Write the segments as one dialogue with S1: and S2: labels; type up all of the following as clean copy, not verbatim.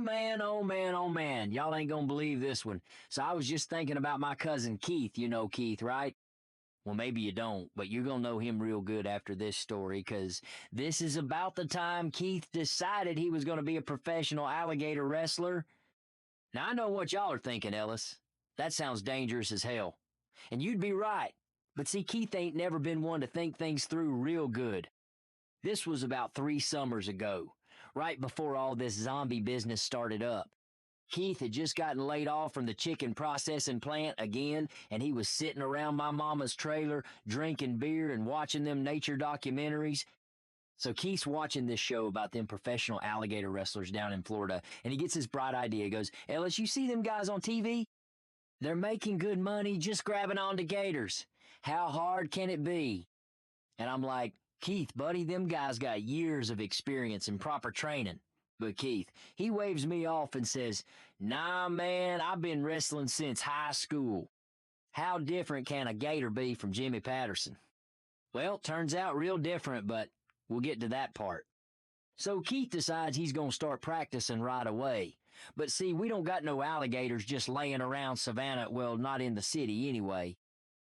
S1: man, oh man, oh man. Y'all ain't gonna believe this one. So I was just thinking about my cousin Keith. You know Keith, right? Well, maybe you don't, but you're gonna know him real good after this story, because this is about the time Keith decided he was gonna be a professional alligator wrestler. Now, I know what y'all are thinking, Ellis. That sounds dangerous as hell. And you'd be right. But see, Keith ain't never been one to think things through real good. This was about 3 summers ago, right before all this zombie business started up. Keith had just gotten laid off from the chicken processing plant again, and he was sitting around my mama's trailer, drinking beer and watching them nature documentaries. So Keith's watching this show about them professional alligator wrestlers down in Florida, and he gets this bright idea. He goes, Ellis, you see them guys on TV? They're making good money just grabbing onto gators. How hard can it be? And I'm like, Keith, buddy, them guys got years of experience and proper training. But Keith, he waves me off and says, nah, man, I've been wrestling since high school. How different can a gator be from Jimmy Patterson? Well, turns out real different, but we'll get to that part. So Keith decides he's going to start practicing right away. But see, we don't got no alligators just laying around Savannah, well, not in the city anyway.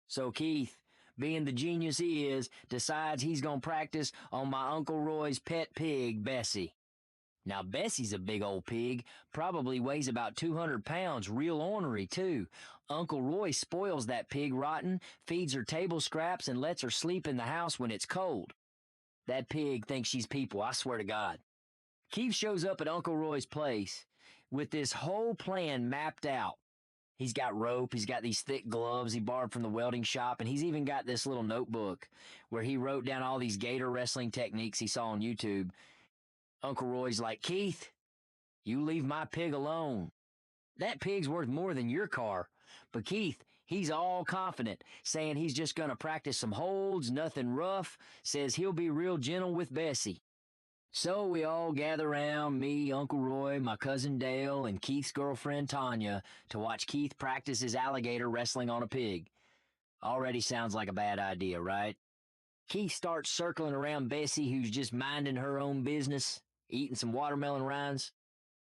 S1: So Keith, being the genius he is, decides he's going to practice on my Uncle Roy's pet pig, Bessie. Now, Bessie's a big old pig, probably weighs about 200 pounds, real ornery, too. Uncle Roy spoils that pig rotten, feeds her table scraps, and lets her sleep in the house when it's cold. That pig thinks she's people, I swear to God. Keith shows up at Uncle Roy's place with this whole plan mapped out. He's got rope, he's got these thick gloves he borrowed from the welding shop, and he's even got this little notebook where he wrote down all these gator wrestling techniques he saw on YouTube. Uncle Roy's like, Keith, you leave my pig alone. That pig's worth more than your car. But Keith, he's all confident, saying he's just going to practice some holds, nothing rough, says he'll be real gentle with Bessie. So we all gather around, me, Uncle Roy, my cousin Dale, and Keith's girlfriend Tanya, to watch Keith practice his alligator wrestling on a pig. Already sounds like a bad idea, right? Keith starts circling around Bessie, who's just minding her own business, eating some watermelon rinds.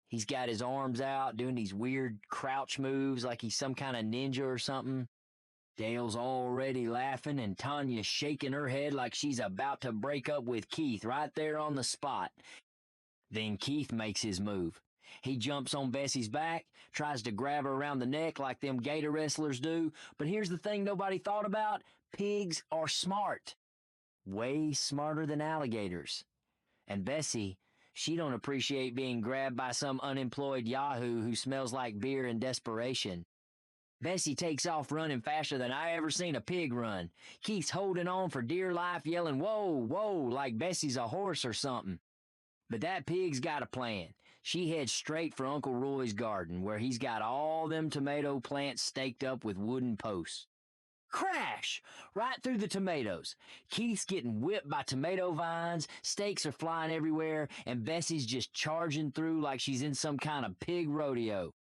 S1: He's got his arms out, doing these weird crouch moves like he's some kind of ninja or something. Dale's already laughing, and Tanya's shaking her head like she's about to break up with Keith right there on the spot. Then Keith makes his move. He jumps on Bessie's back, tries to grab her around the neck like them gator wrestlers do, but here's the thing nobody thought about. Pigs are smart. Way smarter than alligators. And Bessie, she don't appreciate being grabbed by some unemployed yahoo who smells like beer and desperation. Bessie takes off running faster than I ever seen a pig run. Keith's holding on for dear life, yelling, whoa, whoa, like Bessie's a horse or something. But that pig's got a plan. She heads straight for Uncle Roy's garden, where he's got all them tomato plants staked up with wooden posts. Crash! Right through the tomatoes. Keith's getting whipped by tomato vines, stakes are flying everywhere, and Bessie's just charging through like she's in some kind of pig rodeo.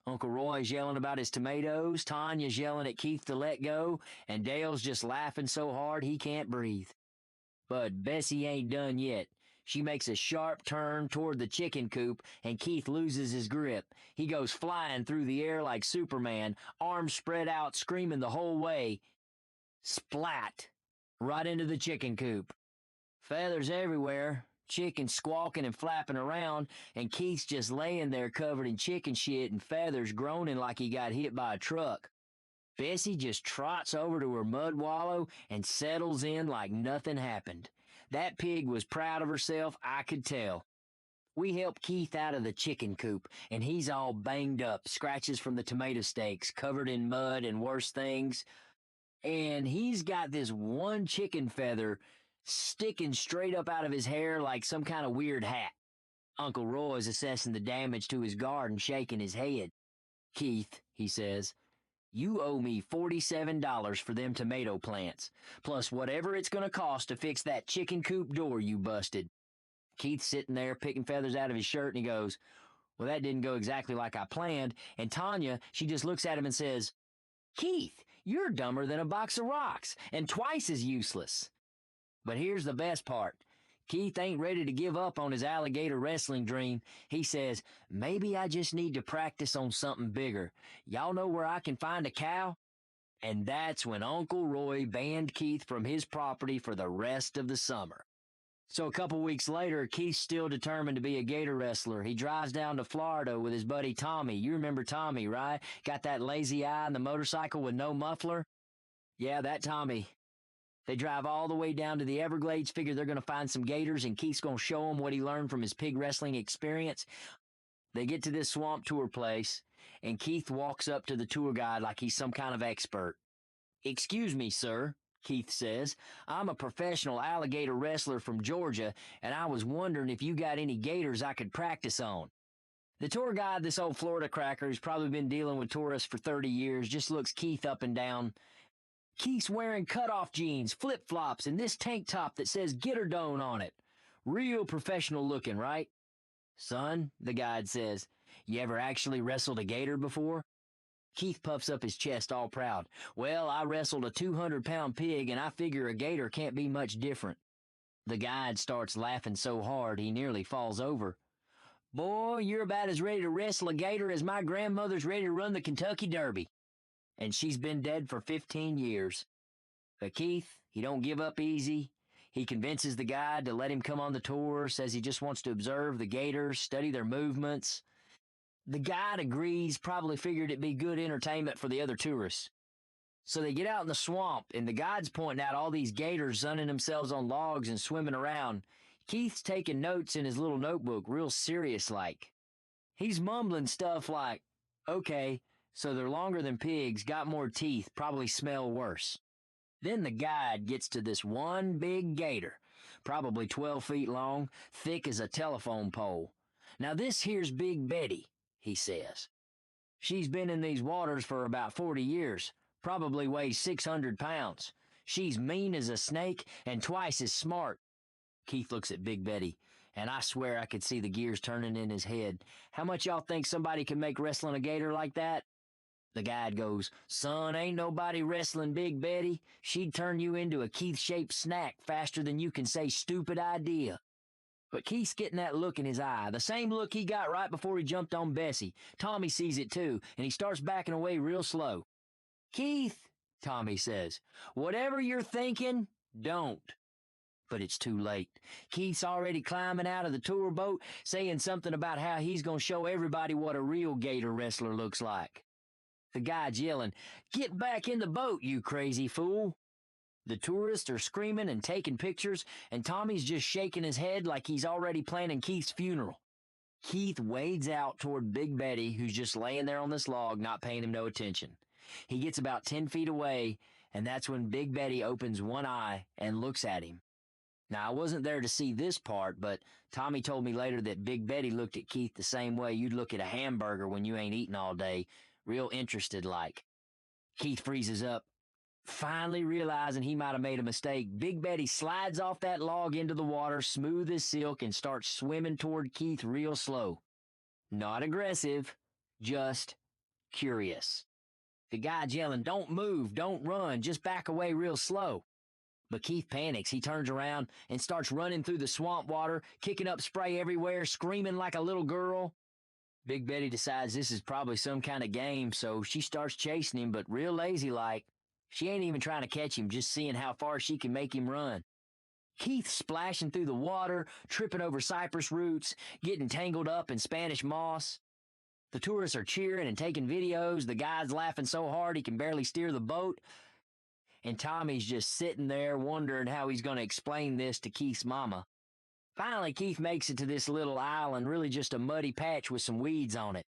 S1: Uncle Roy's yelling about his tomatoes, Tanya's yelling at Keith to let go, and Dale's just laughing so hard he can't breathe. But Bessie ain't done yet. She makes a sharp turn toward the chicken coop, and Keith loses his grip. He goes flying through the air like Superman, arms spread out, screaming the whole way. Splat! Right into the chicken coop. Feathers everywhere, chickens squawking and flapping around, and Keith's just laying there covered in chicken shit and feathers, groaning like he got hit by a truck. Bessie just trots over to her mud wallow and settles in like nothing happened. That pig was proud of herself, I could tell. We help Keith out of the chicken coop, and he's all banged up, scratches from the tomato stakes, covered in mud and worse things. And he's got this one chicken feather sticking straight up out of his hair like some kind of weird hat. Uncle Roy's assessing the damage to his garden, shaking his head. Keith, he says, you owe me $47 for them tomato plants, plus whatever it's going to cost to fix that chicken coop door you busted. Keith's sitting there picking feathers out of his shirt, and he goes, well, that didn't go exactly like I planned. And Tanya, she just looks at him and says, Keith, you're dumber than a box of rocks and twice as useless. But here's the best part. Keith ain't ready to give up on his alligator wrestling dream. He says, maybe I just need to practice on something bigger. Y'all know where I can find a cow? And that's when Uncle Roy banned Keith from his property for the rest of the summer. So a couple weeks later, Keith's still determined to be a gator wrestler. He drives down to Florida with his buddy Tommy. You remember Tommy, right? Got that lazy eye on the motorcycle with no muffler? Yeah, that Tommy. They drive all the way down to the Everglades, figure they're going to find some gators, and Keith's going to show them what he learned from his pig wrestling experience. They get to this swamp tour place, and Keith walks up to the tour guide like he's some kind of expert. "Excuse me, sir," Keith says. "I'm a professional alligator wrestler from Georgia, and I was wondering if you got any gators I could practice on." The tour guide, this old Florida cracker who's probably been dealing with tourists for 30 years, just looks Keith up and down. Keith's wearing cutoff jeans, flip-flops, and this tank top that says Gitterdone on it. Real professional looking, right? "Son," the guide says, "you ever actually wrestled a gator before?" Keith puffs up his chest all proud. "Well, I wrestled a 200-pound pig, and I figure a gator can't be much different." The guide starts laughing so hard he nearly falls over. "Boy, you're about as ready to wrestle a gator as my grandmother's ready to run the Kentucky Derby. And she's been dead for 15 years. But Keith, he don't give up easy. He convinces the guide to let him come on the tour, says he just wants to observe the gators, study their movements. The guide agrees, probably figured it'd be good entertainment for the other tourists. So they get out in the swamp, and the guide's pointing out all these gators sunning themselves on logs and swimming around. Keith's taking notes in his little notebook, real serious-like. He's mumbling stuff like, "Okay, so they're longer than pigs, got more teeth, probably smell worse." Then the guide gets to this one big gator, probably 12 feet long, thick as a telephone pole. "Now this here's Big Betty," he says. "She's been in these waters for about 40 years, probably weighs 600 pounds. She's mean as a snake and twice as smart." Keith looks at Big Betty, and I swear I could see the gears turning in his head. "How much y'all think somebody can make wrestling a gator like that?" The guide goes, "Son, ain't nobody wrestling Big Betty. She'd turn you into a Keith-shaped snack faster than you can say stupid idea." But Keith's getting that look in his eye, the same look he got right before he jumped on Bessie. Tommy sees it too, and he starts backing away real slow. "Keith," Tommy says, "whatever you're thinking, don't." But it's too late. Keith's already climbing out of the tour boat, saying something about how he's going to show everybody what a real gator wrestler looks like. The guide's yelling, "Get back in the boat, you crazy fool." The tourists are screaming and taking pictures, and Tommy's just shaking his head like he's already planning Keith's funeral. Keith wades out toward Big Betty, who's just laying there on this log, not paying him no attention. He gets about 10 feet away, and that's when Big Betty opens one eye and looks at him. Now, I wasn't there to see this part, but Tommy told me later that Big Betty looked at Keith the same way you'd look at a hamburger when you ain't eating all day, real interested like. Keith freezes up. Finally realizing he might have made a mistake, Big Betty slides off that log into the water, smooth as silk, and starts swimming toward Keith real slow. Not aggressive, just curious. The guide's yelling, "Don't move, don't run, just back away real slow." But Keith panics. He turns around and starts running through the swamp water, kicking up spray everywhere, screaming like a little girl. Big Betty decides this is probably some kind of game, so she starts chasing him, but real lazy-like. She ain't even trying to catch him, just seeing how far she can make him run. Keith's splashing through the water, tripping over cypress roots, getting tangled up in Spanish moss. The tourists are cheering and taking videos. The guide's laughing so hard he can barely steer the boat. And Tommy's just sitting there wondering how he's going to explain this to Keith's mama. Finally, Keith makes it to this little island, really just a muddy patch with some weeds on it.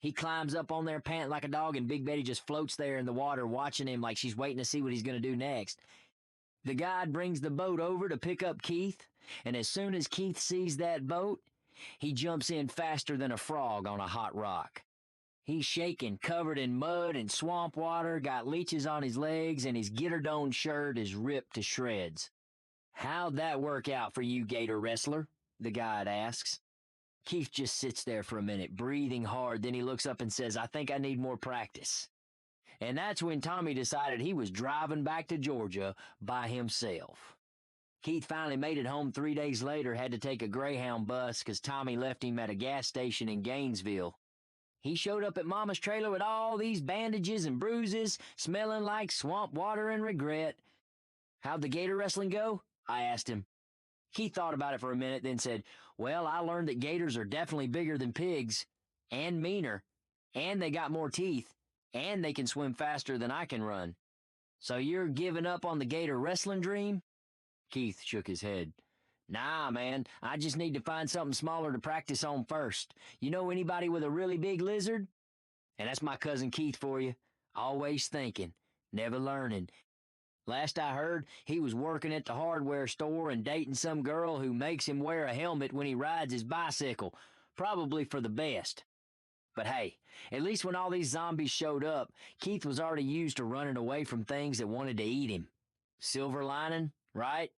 S1: He climbs up on there panting like a dog, and Big Betty just floats there in the water watching him like she's waiting to see what he's going to do next. The guide brings the boat over to pick up Keith, and as soon as Keith sees that boat, he jumps in faster than a frog on a hot rock. He's shaking, covered in mud and swamp water, got leeches on his legs, and his Gitterdone shirt is ripped to shreds. "How'd that work out for you, gator wrestler?" the guide asks. Keith just sits there for a minute, breathing hard, then he looks up and says, "I think I need more practice." And that's when Tommy decided he was driving back to Georgia by himself. Keith finally made it home 3 days later, had to take a Greyhound bus because Tommy left him at a gas station in Gainesville. He showed up at Mama's trailer with all these bandages and bruises, smelling like swamp water and regret. "How'd the gator wrestling go?" I asked him. Keith thought about it for a minute, then said, "Well, I learned that gators are definitely bigger than pigs, and meaner, and they got more teeth, and they can swim faster than I can run. So you're giving up on the gator wrestling dream?" Keith shook his head. "Nah, man, I just need to find something smaller to practice on first. You know anybody with a really big lizard?" And that's my cousin Keith for you. Always thinking, never learning. Last I heard, he was working at the hardware store and dating some girl who makes him wear a helmet when he rides his bicycle, probably for the best. But hey, at least when all these zombies showed up, Keith was already used to running away from things that wanted to eat him. Silver lining, right?